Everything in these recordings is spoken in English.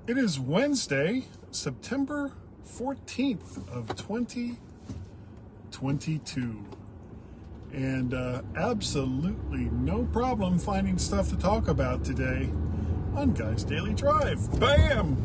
It is Wednesday, September 14th of 2022. And absolutely no problem finding stuff to talk about today on Guy's Daily Drive. Bam!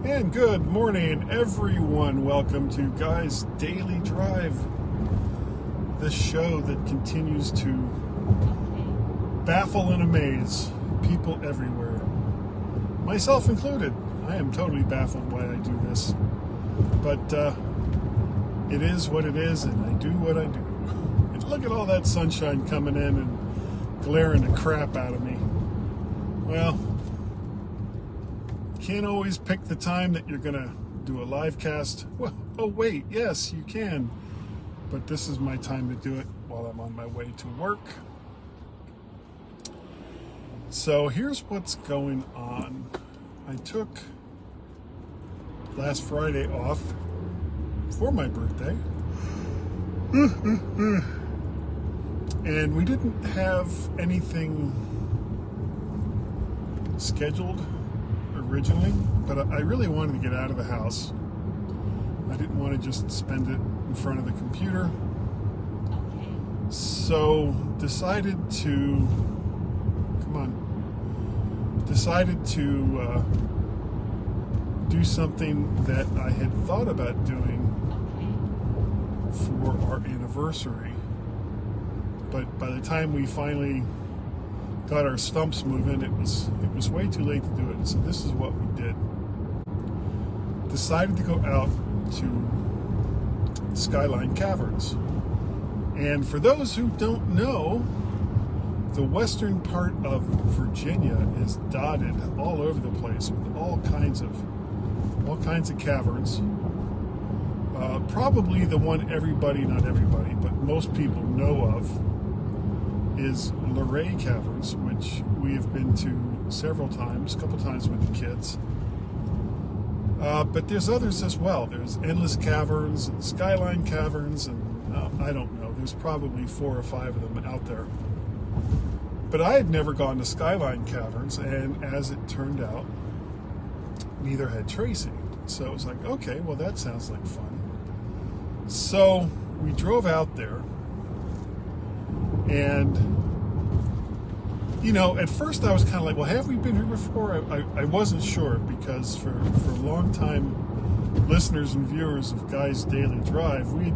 And good morning, everyone. Welcome to Guy's Daily Drive, the show that continues to baffle and amaze people everywhere, myself included. I am totally baffled why I do this, but it is what it is, and I do what I do. And look at all that sunshine coming in and glaring the crap out of me. Well, can't always pick the time that you're gonna do a live cast. Well, oh wait, yes, you can. But this is my time to do it while I'm on my way to work. So here's what's going on. I took last Friday off for my birthday. And we didn't have anything scheduled originally, but I really wanted to get out of the house. I didn't want to just spend it in front of the computer. So decided to do something that I had thought about doing for our anniversary. But by the time we finally got our stumps moving, it was way too late to do it. So this is what we did. Decided to go out to Skyline Caverns. And for those who don't know, the western part of Virginia is dotted all over the place with all kinds of caverns. Probably the one not everybody, but most people know of is Luray Caverns, which we have been to several times, a couple times with the kids. But there's others as well. There's Endless Caverns and Skyline Caverns, and I don't know, there's probably 4 or 5 of them out there. But I had never gone to Skyline Caverns, and as it turned out, neither had Tracy. So it was like, okay, well, that sounds like fun. So we drove out there, and at first I was kind of like, well, have we been here before? I wasn't sure, because for long time listeners and viewers of Guy's Daily Drive, we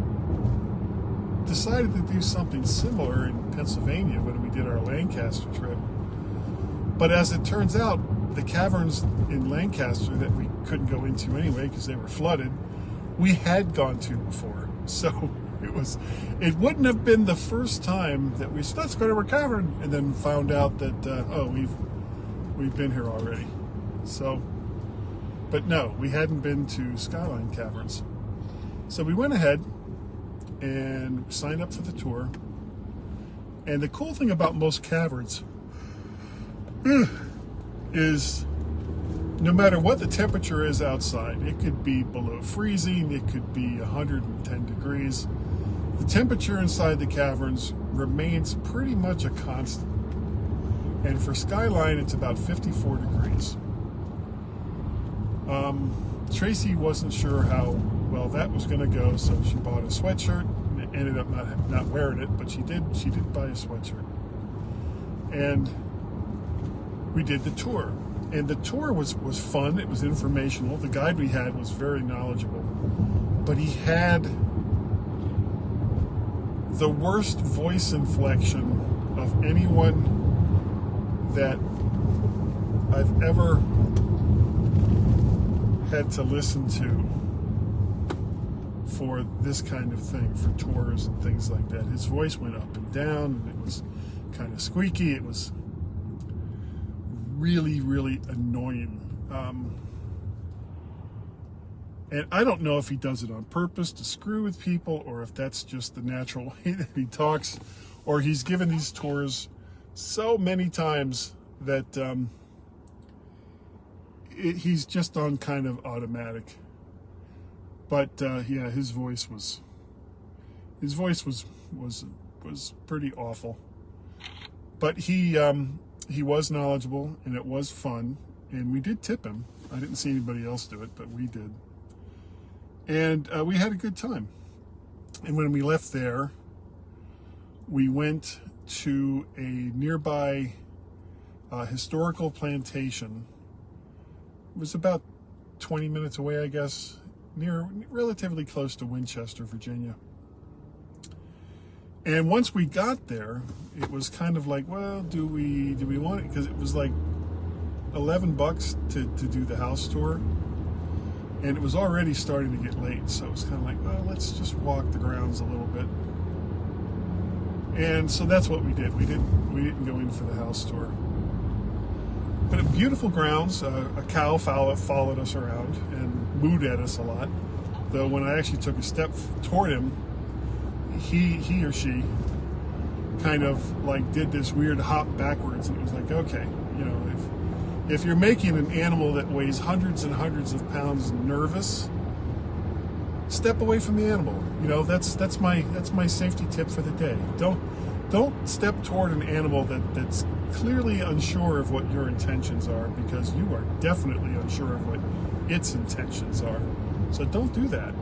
decided to do something similar in Pennsylvania when we did our Lancaster trip. But as it turns out, the caverns in Lancaster that we couldn't go into anyway because they were flooded, we had gone to before. So it wouldn't have been the first time that we said, let's go to a cavern, and then found out that we've been here already. So, but no, we hadn't been to Skyline Caverns. So we went ahead and signed up for the tour. And the cool thing about most caverns is no matter what the temperature is outside, it could be below freezing, it could be 110 degrees, the temperature inside the caverns remains pretty much a constant. And for Skyline, it's about 54 degrees. Tracy wasn't sure how well that was going to go, so she bought a sweatshirt and ended up not wearing it, but she did buy a sweatshirt. And we did the tour. And the tour was fun. It was informational. The guide we had was very knowledgeable, but he had the worst voice inflection of anyone that I've ever had to listen to for this kind of thing, for tours and things like that. His voice went up and down, and it was kind of squeaky. It was really, really annoying. And I don't know if he does it on purpose to screw with people, or if that's just the natural way that he talks, or he's given these tours so many times that he's just on kind of automatic. But yeah, his voice was pretty awful. But he was knowledgeable, and it was fun, and we did tip him. I didn't see anybody else do it, but we did. And we had a good time. And when we left there, we went to a nearby historical plantation. It was about 20 minutes away, I guess, relatively close to Winchester, Virginia. And once we got there, it was kind of like, well, do we want it? Because it was like $11 to do the house tour. And it was already starting to get late, so it was kind of like, well, let's just walk the grounds a little bit. And so that's what we did. We didn't go in for the house tour. But beautiful grounds. A cow followed us around and mooed at us a lot. Though when I actually took a step toward him, he or she kind of like did this weird hop backwards, and it was like, okay, you know, if you're making an animal that weighs hundreds and hundreds of pounds nervous, step away from the animal. You know, that's my safety tip for the day. Don't step toward an animal that's clearly unsure of what your intentions are, because you are definitely unsure of what its intentions are. So don't do that.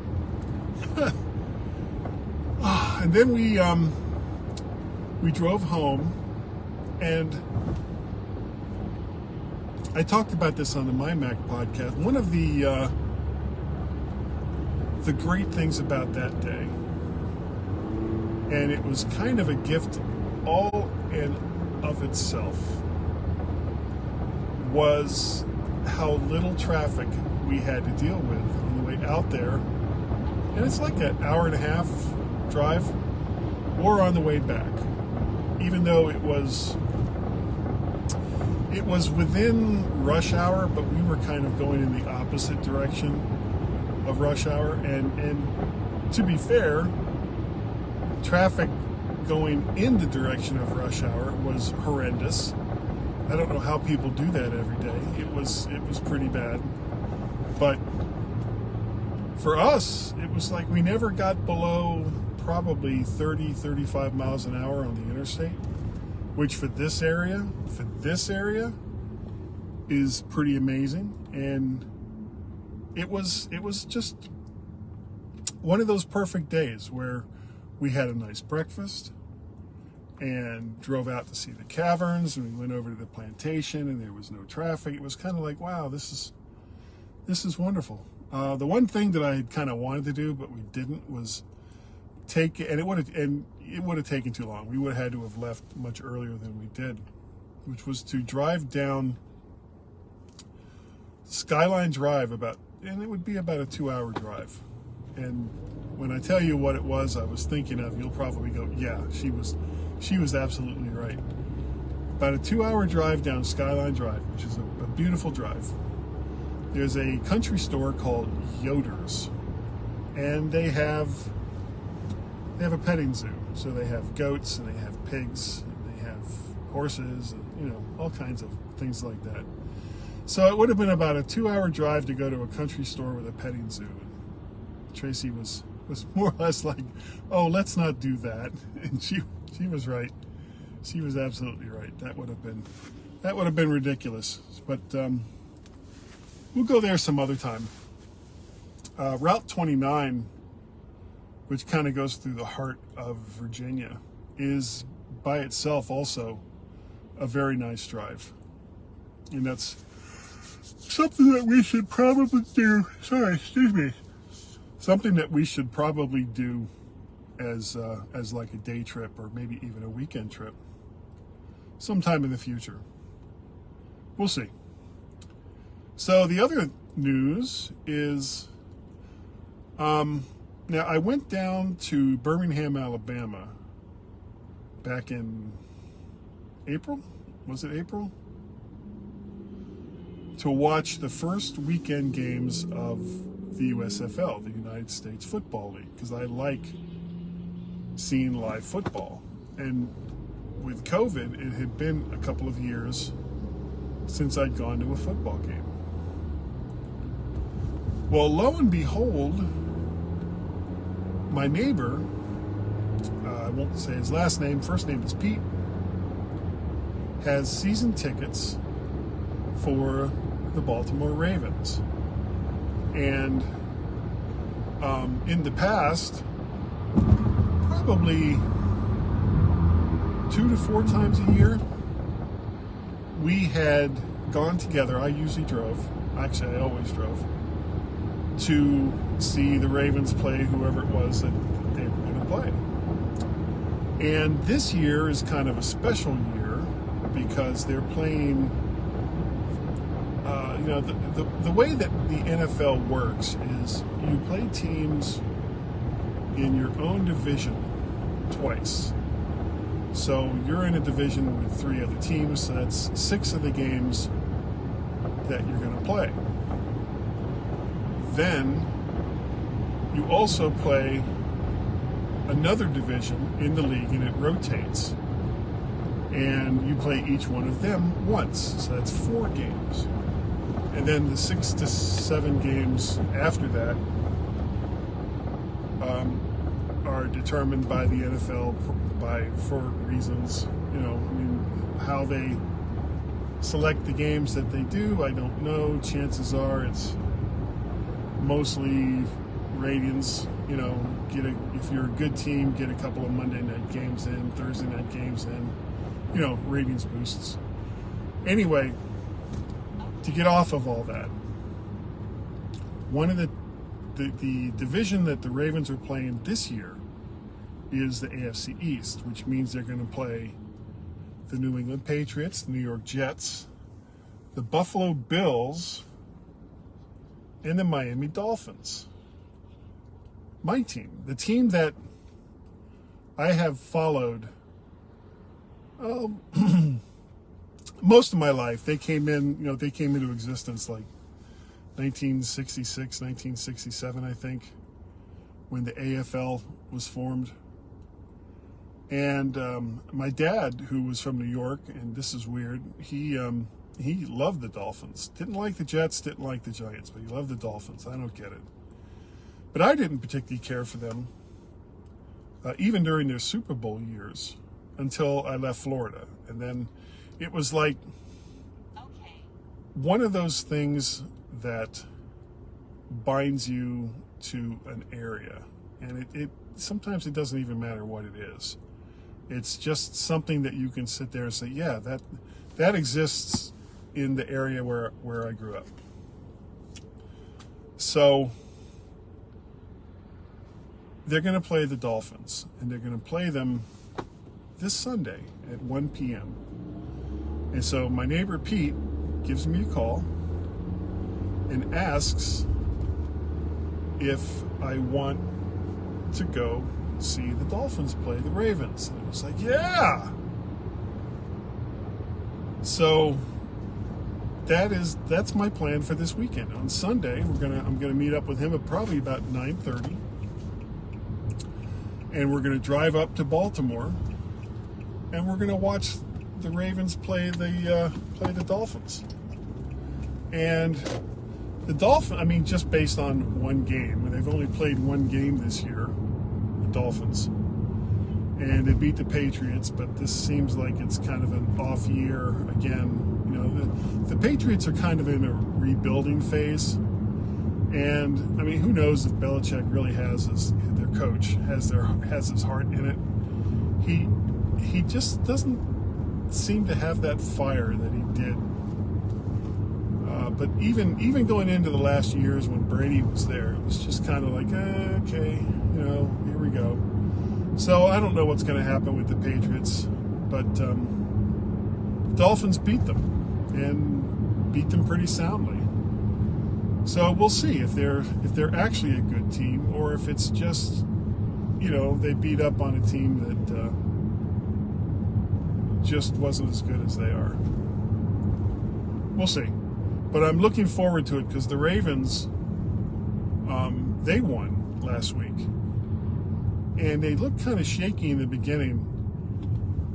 And then we drove home, and I talked about this on the My Mac podcast. One of the great things about that day, and it was kind of a gift all in of itself, was how little traffic we had to deal with on the way out there. And it's like an hour and a half drive, or on the way back, even though it was within rush hour, but we were kind of going in the opposite direction of rush hour. And to be fair, traffic going in the direction of rush hour was horrendous. I don't know how people do that every day. It was pretty bad. But for us, it was like we never got below probably 30-35 miles an hour on the interstate, which for this area is pretty amazing. And it was just one of those perfect days where we had a nice breakfast and drove out to see the caverns, and we went over to the plantation, and there was no traffic. It was kind of like, wow, this is wonderful. The one thing that I had kind of wanted to do, but we didn't, was take, and it would have taken too long. We would have had to have left much earlier than we did, which was to drive down Skyline Drive and it would be about a 2-hour drive. And when I tell you what it was I was thinking of, you'll probably go, yeah, she was absolutely right. About a 2-hour drive down Skyline Drive, which is a beautiful drive. There's a country store called Yoder's, and they have a petting zoo. So they have goats, and they have pigs, and they have horses, and, you know, all kinds of things like that. So it would have been about a 2-hour drive to go to a country store with a petting zoo. And Tracy was more or less like, oh, let's not do that. And she was right. She was absolutely right. That would have been ridiculous. But we'll go there some other time. Route 29, which kind of goes through the heart of Virginia, is by itself also a very nice drive. And that's something that we should probably do. Something that we should probably do as like a day trip, or maybe even a weekend trip sometime in the future. We'll see. So the other news is, now I went down to Birmingham, Alabama back in April. Was it April? To watch the first weekend games of the USFL, the United States Football League, because I like seeing live football. And with COVID, it had been a couple of years since I'd gone to a football game. Well, lo and behold, my neighbor, I won't say his last name, first name is Pete, has season tickets for the Baltimore Ravens. And in the past, probably 2 to 4 times a year, we had gone together. I usually drove. Actually, I always drove to see the Ravens play whoever it was that they were going to play. And this year is kind of a special year because they're playing. The way that the NFL works is you play teams in your own division twice. So you're in a division with 3 other teams, so that's 6 of the games that you're going to play. Then you also play another division in the league, and it rotates. And you play each one of them once, so that's 4 games. And then the 6 to 7 games after that are determined by the NFL for reasons, how they select the games that they do. I don't know. Chances are it's mostly ratings. If you're a good team, get a couple of Monday night games in, Thursday night games in, ratings boosts. Anyway, to get off of all that, one of the division that the Ravens are playing this year is the AFC East, which means they're going to play the New England Patriots, the New York Jets, the Buffalo Bills, and the Miami Dolphins. My team, the team that I have followed most of my life. They came into existence like 1966, 1967, I think, when the AFL was formed. And my dad, who was from New York, and this is weird, he loved the Dolphins. Didn't like the Jets, didn't like the Giants, but he loved the Dolphins. I don't get it. But I didn't particularly care for them, even during their Super Bowl years, until I left Florida. And then it was like one of those things that binds you to an area. And it sometimes it doesn't even matter what it is. It's just something that you can sit there and say, yeah, that exists in the area where I grew up. So they're going to play the Dolphins, and they're going to play them this Sunday at 1 p.m. And so my neighbor Pete gives me a call and asks if I want to go see the Dolphins play the Ravens. And I was like, yeah. So that's my plan for this weekend. On Sunday, I'm gonna meet up with him at probably about 9:30, and we're gonna drive up to Baltimore, and we're gonna watch the Ravens play the Dolphins. And the Dolphins, just based on one game, and they've only played one game this year, the Dolphins, and they beat the Patriots, but this seems like it's kind of an off year again. The Patriots are kind of in a rebuilding phase, and who knows if Belichick really has their coach has his heart in it. He just doesn't seem to have that fire that he did. But even going into the last years when Brady was there, it was just kind of like, okay, here we go. So I don't know what's going to happen with the Patriots, but the Dolphins beat them, and beat them pretty soundly. So we'll see if they're actually a good team, or if it's just they beat up on a team that just wasn't as good as they are. We'll see. But I'm looking forward to it because the Ravens, they won last week. And they looked kind of shaky in the beginning.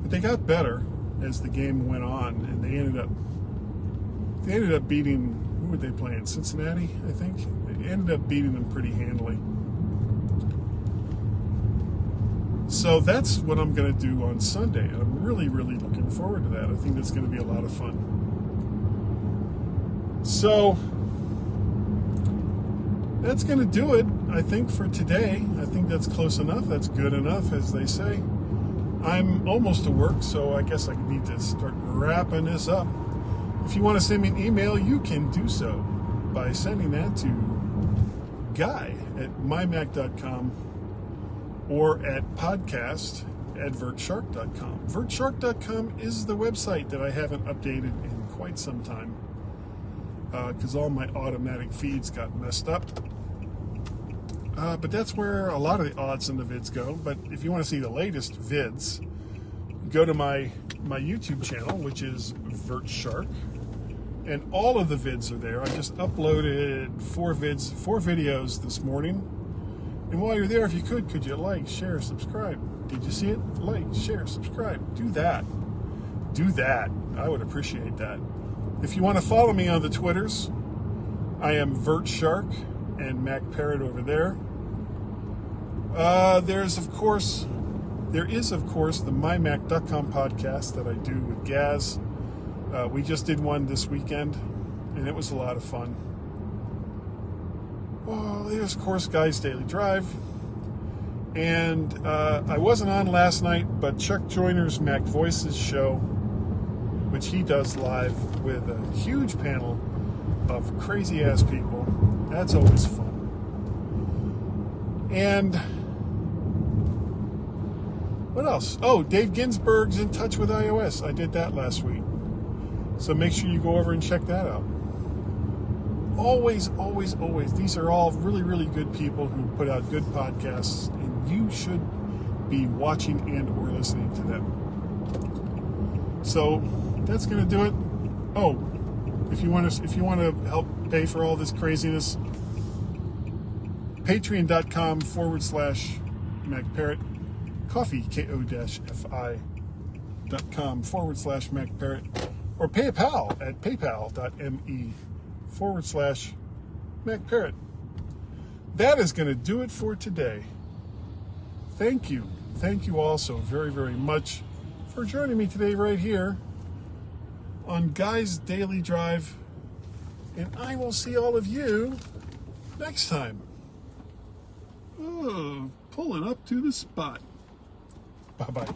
But they got better as the game went on. And they ended up beating, who would they play in? Cincinnati, I think. They ended up beating them pretty handily. So that's what I'm going to do on Sunday. And I'm really, really looking forward to that. I think that's going to be a lot of fun. So that's going to do it, I think, for today. I think that's close enough. That's good enough, as they say. I'm almost to work, so I guess I need to start wrapping this up. If you want to send me an email, you can do so by sending that to guy@mymac.com or at podcast@vertshark.com. Vertshark.com is the website that I haven't updated in quite some time because all my automatic feeds got messed up. But that's where a lot of the odds and the vids go. But if you want to see the latest vids, go to my YouTube channel, which is VertShark. And all of the vids are there. I just uploaded 4 videos this morning. And while you're there, if you could you like, share, subscribe? Did you see it? Like, share, subscribe. Do that. Do that. I would appreciate that. If you want to follow me on the Twitters, I am VertShark and Mac Parrot over there. There is, of course, the MyMac.com podcast that I do with Gaz. We just did one this weekend, and it was a lot of fun. Oh, there's, of course, Guy's Daily Drive. And I wasn't on last night, but Chuck Joyner's Mac Voices show, which he does live with a huge panel of crazy-ass people. That's always fun. And what else? Oh, Dave Ginsburg's In Touch with iOS. I did that last week. So make sure you go over and check that out. Always, always, always. These are all really, really good people who put out good podcasts, and you should be watching and or listening to them. So that's going to do it. Oh, if you want to help pay for all this craziness, patreon.com/MacParrot, coffee, ko-fi.com/MacParrot, or PayPal at paypal.me/MacParrot. That is going to do it for today. Thank you. Thank you all so very, very much for joining me today right here on Guy's Daily Drive. And I will see all of you next time. Oh, pulling up to the spot. Bye-bye.